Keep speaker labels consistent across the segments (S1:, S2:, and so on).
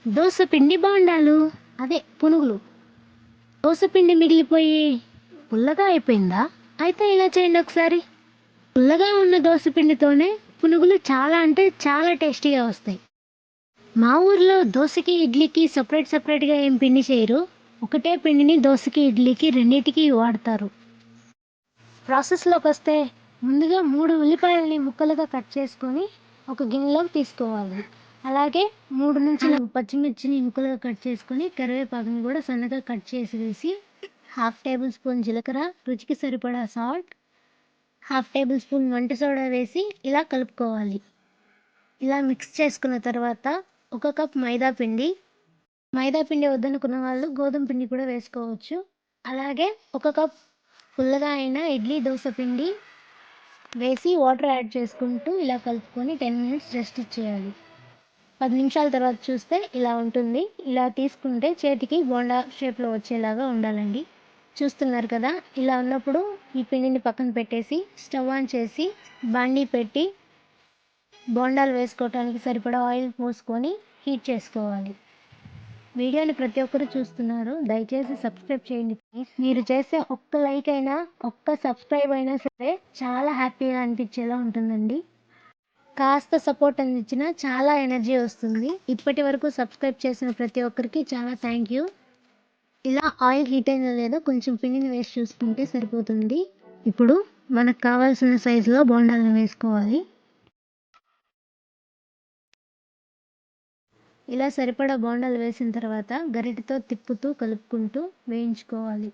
S1: దోస పిండి బాండాలు, అదే పునుగులు. దోస పిండి మిగిలిపోయి పుల్లగా అయిపోయిందా? అయితే ఇలా చేయండి ఒకసారి. పుల్లగా ఉన్న దోస పిండితోనే పునుగులు చాలా అంటే చాలా టేస్టీగా వస్తాయి. మా ఊర్లో దోసకి ఇడ్లీకి సపరేట్గా ఏం పిండి చేయరు. ఒకటే పిండిని దోసకి ఇడ్లీకి రెండింటికి వాడతారు. ప్రాసెస్లోకి వస్తే ముందుగా 3 ఉల్లిపాయలని ముక్కలుగా కట్ చేసుకొని ఒక గిన్నెలోకి తీసుకోవాలి. అలాగే 3 నుంచి 4 పచ్చిమిర్చిని ముక్కలుగా కట్ చేసుకొని కరివేపాకుని కూడా సన్నగా కట్ చేసి వేసి 1/2 టేబుల్ స్పూన్ జీలకర్ర, రుచికి సరిపడా సాల్ట్, 1/2 టేబుల్ స్పూన్ వంట సోడా వేసి ఇలా కలుపుకోవాలి. ఇలా మిక్స్ చేసుకున్న తర్వాత 1 కప్ మైదా పిండి వద్దనుకున్న వాళ్ళు గోధుమ పిండి కూడా వేసుకోవచ్చు. అలాగే 1 కప్ పుల్లగా అయిన ఇడ్లీ దోస పిండి వేసి వాటర్ యాడ్ చేసుకుంటూ ఇలా కలుపుకొని 10 మినిట్స్ రెస్ట్ ఇచ్చేయాలి. 10 నిమిషాల తర్వాత చూస్తే ఇలా ఉంటుంది. ఇలా తీసుకుంటే చేతికి బోండా షేప్లో వచ్చేలాగా ఉండాలండి. చూస్తున్నారు కదా, ఇలా ఉన్నప్పుడు ఈ పిండిని పక్కన పెట్టేసి స్టవ్ ఆన్ చేసి బాండీ పెట్టి బోండాలు వేసుకోవటానికి సరిపడా ఆయిల్ పోసుకొని హీట్ చేసుకోవాలి. వీడియోని ప్రతి ఒక్కరు చూస్తున్నారు, దయచేసి సబ్స్క్రైబ్ చేయండి ప్లీజ్. మీరు చేసే ఒక్క లైక్ అయినా ఒక్క సబ్స్క్రైబ్ అయినా సరే చాలా హ్యాపీగా అనిపించేలా ఉంటుందండి. కాస్త సపోర్ట్ అందించినా చాలా ఎనర్జీ వస్తుంది. ఇప్పటి వరకు సబ్స్క్రైబ్ చేసిన ప్రతి ఒక్కరికి చాలా థ్యాంక్ యూ. ఇలా ఆయిల్ హీట్ అయినా లేదో కొంచెం పిండిని వేసి చూసుకుంటే సరిపోతుంది. ఇప్పుడు మనకు కావాల్సిన సైజులో బోండాలను వేసుకోవాలి. ఇలా సరిపడా బోండాలు వేసిన తర్వాత గరిటెతో తిప్పుతూ కలుపుకుంటూ వేయించుకోవాలి.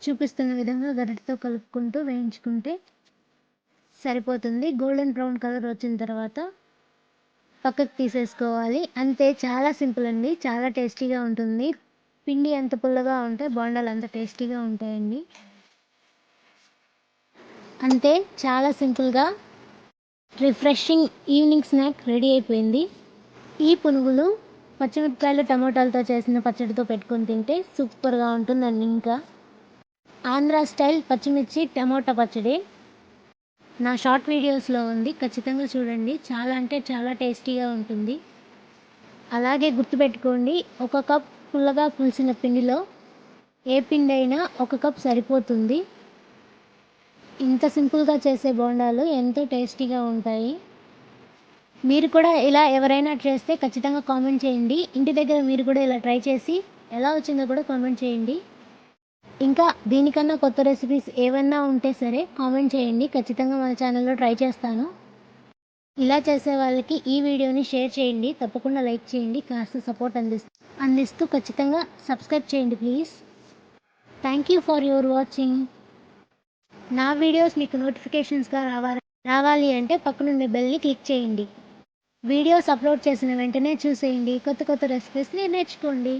S1: చూపిస్తున్న విధంగా గరిటెతో కలుపుకుంటూ వేయించుకుంటే సరిపోతుంది. గోల్డెన్ బ్రౌన్ కలర్ వచ్చిన తర్వాత పక్కకు తీసేసుకోవాలి. అంతే, చాలా సింపుల్ అండి, చాలా టేస్టీగా ఉంటుంది. పిండి ఎంత పుల్లగా ఉంటే బోండాలు అంత టేస్టీగా ఉంటాయండి. అంతే, చాలా సింపుల్గా రిఫ్రెషింగ్ ఈవినింగ్ స్నాక్ రెడీ అయిపోయింది. ఈ పునుగులు పచ్చిమిరపకాయలు టమోటాలతో చేసిన పచ్చడితో పెట్టుకొని తింటే సూపర్గా ఉంటుందండి. ఇంకా ఆంధ్ర స్టైల్ పచ్చిమిర్చి టమోటా పచ్చడి నా షార్ట్ వీడియోస్లో ఉంది, ఖచ్చితంగా చూడండి. చాలా అంటే చాలా టేస్టీగా ఉంటుంది. అలాగే గుర్తుపెట్టుకోండి, 1 కప్ పుల్లగా పులిసిన పిండిలో ఏ పిండి అయినా 1 కప్ సరిపోతుంది. ఇంత సింపుల్గా చేసే బోండాలు ఎంతో టేస్టీగా ఉంటాయి. మీరు కూడా ఇలా ఎవరైనా చేస్తే ఖచ్చితంగా కామెంట్ చేయండి. ఇంటి దగ్గర మీరు కూడా ఇలా ట్రై చేసి ఎలా వచ్చిందో కూడా కామెంట్ చేయండి. ఇంకా దీనికన్నా కొత్త రెసిపీస్ ఏవన్నా ఉంటే సరే కామెంట్ చేయండి, ఖచ్చితంగా మన ఛానల్లో ట్రై చేస్తాను. ఇలా చేసే వాళ్ళకి ఈ వీడియోని షేర్ చేయండి, తప్పకుండా లైక్ చేయండి, కాస్త సపోర్ట్ అందిస్తూ ఖచ్చితంగా సబ్స్క్రైబ్ చేయండి please. Thank you for your watching. నా వీడియోస్ మీకు నోటిఫికేషన్స్గా రావాలి అంటే పక్కనుండే బెల్ని క్లిక్ చేయండి. వీడియోస్ అప్లోడ్ చేసిన వెంటనే చూసేయండి. కొత్త రెసిపీస్ని నేర్చుకోండి.